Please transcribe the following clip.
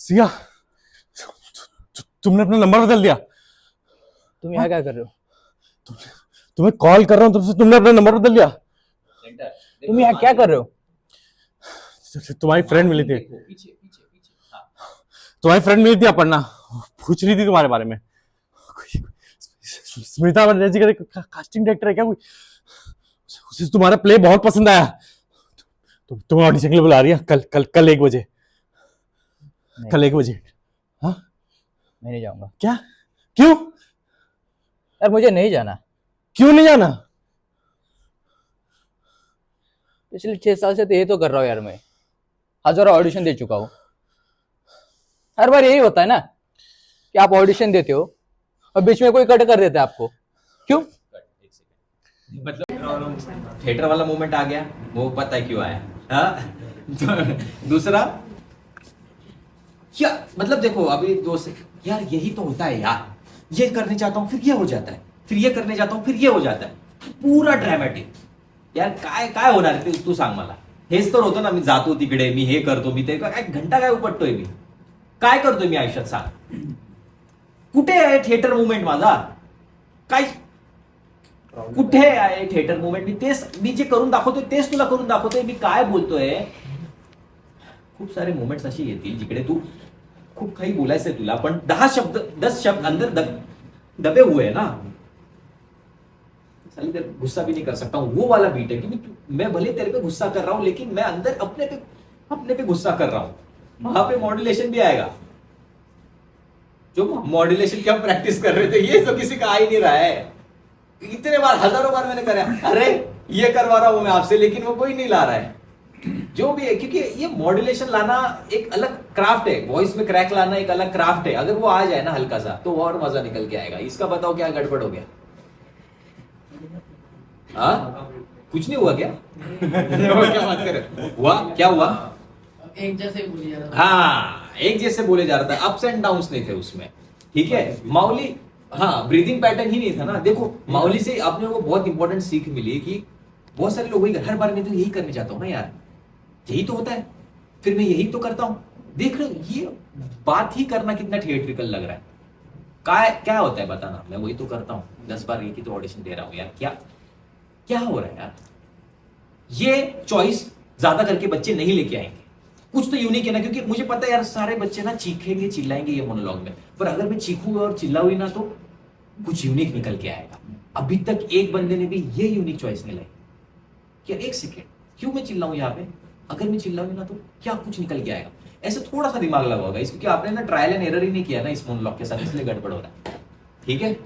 सिया, तुमने अपना नंबर बदल दिया। तुम यहाँ क्या कर रहे हो? तुम्हें कॉल कर रहा हूँ तुमसे, तुमने अपना नंबर बदल दिया। तुम यहाँ क्या कर रहे हो? तुम्हारी फ्रेंड मिली थी, पीछे पीछे पीछे। हाँ। तुम्हारी फ्रेंड मिली थी अपर्णा, पूछ रही थी तुम्हारे बारे में। स्मिता बनर्जी का कास्टिंग डायरेक्टर है क्या कोई, उसे तुम्हारा प्ले बहुत पसंद आया। तुम्हें ऑडिशन के लिए बुला रही है कल कल कल 1 बजे। कल 1 बजे। हाँ, मैं नहीं जाऊंगा क्या? क्यों? यार, मुझे नहीं जाना। क्यों नहीं जाना? पिछले 6 साल से तो ये तो कर रहा हूँ यार, मैं हजारों ऑडिशन दे चुका हूँ। हर बार यही होता है ना कि आप ऑडिशन देते हो और बीच में कोई कट कर देता है आपको। क्यों? मतलब थिएटर वाला मोमेंट आ गया, वो पता है क्यों आया। हाँ? दूसरा क्या मतलब, देखो अभी दोस्त यार, यही तो होता है यार। ये करने चाहता हूँ फिर ये हो जाता है, फिर ये करने जाता हूँ फिर ये हो जाता है, पूरा ड्रॅमॅटिक यार। काय काय होणार आहे तू सांग मला। हेच तर होतं ना, मी जातो तिकडे, मी हे करतो, मी ते काय घंटा काय उपटतोय मी, काय करतोय मी आयुष्यात सांग। कुठे आहे थिएटर मुवमेंट माझा? काय कुठे आहे थिएटर मुवमेंट? मी जे करून दाखवतोय तेच तुला करून दाखवतोय। मी काय बोलतोय, खूप सारे मोमेंट्स असे येतील जिकडे तू खूप काही बोलायचंय तुला, पण 10 शब्द अंदर दबे हुए है ना। साली तेरे गुस्सा भी नहीं कर सकता हूं, वो वाला बीट है कि मैं भले तेरे पे गुस्सा कर रहा हूं, लेकिन मैं अंदर अपने पे गुस्सा कर रहा हूं। वहां पे मॉड्यूलेशन भी आएगा। जो मॉड्यूलेशन की हम प्रैक्टिस कर रहे थे, ये तो किसी का आ ही नहीं रहा है। इतने बार, हजारों बार मैंने करा, अरे ये करवा रहा हूं मैं आपसे, लेकिन वो कोई नहीं ला रहा है। जो भी है, क्योंकि ये मॉड्यूलेशन लाना एक अलग क्राफ्ट है, वॉइस में क्रैक लाना एक अलग क्राफ्ट है। अगर वो आ जाए ना हल्का सा, तो और मजा निकल के आएगा। इसका बताओ क्या गड़बड़ हो गया? हाँ, कुछ नहीं हुआ क्या? क्या बात कर रहे हो? हुआ क्या? हुआ एक जैसे बोले जा रहा हाँ, एक जैसे बोले जा रहा था, अप्स एंड डाउन्स नहीं थे उसमें। ठीक है, माउली, हाँ, ब्रीदिंग पैटर्न ही नहीं था ना। देखो माउली से अपने को बहुत इंपॉर्टेंट सीख मिली कि बहुत सारे लोग हर बार मैं तो यही करने चाहता हूँ ना यार, यही तो होता है, फिर मैं यही तो करता हूं। देख रहे हो, ये बात ही करना कितना थिएट्रिकल लग रहा है। क्या होता है बताना, मैं वही तो करता हूं, 10 बार एक ही तो ऑडिशन दे रहा हूं यार। क्या क्या हो रहा है यार? ये चॉइस ज्यादा करके बच्चे नहीं लेके आएंगे। कुछ तो यूनिक है ना, क्योंकि मुझे पता है यार, सारे बच्चे ना चीखेंगे चिल्लाएंगे ये मोनोलॉग में, पर अगर मैं चीखूंगा और चिल्लाऊंगी ना, तो कुछ यूनिक निकल के आएगा। अभी तक एक बंदे ने भी ये यूनिक चॉइस नहीं लाई कि एक सेकेंड, क्यों मैं चिल्लाऊं यहाँ पे? अगर मैं चिल्लाऊंगी ना, तो क्या कुछ निकल के आएगा। ऐसे थोड़ा सा दिमाग लगाओगा, क्योंकि आपने ना ट्रायल एंड एरर ही नहीं किया ना इस मोनोलॉग के साथ, इसलिए गड़बड़ हो रहा है। ठीक है।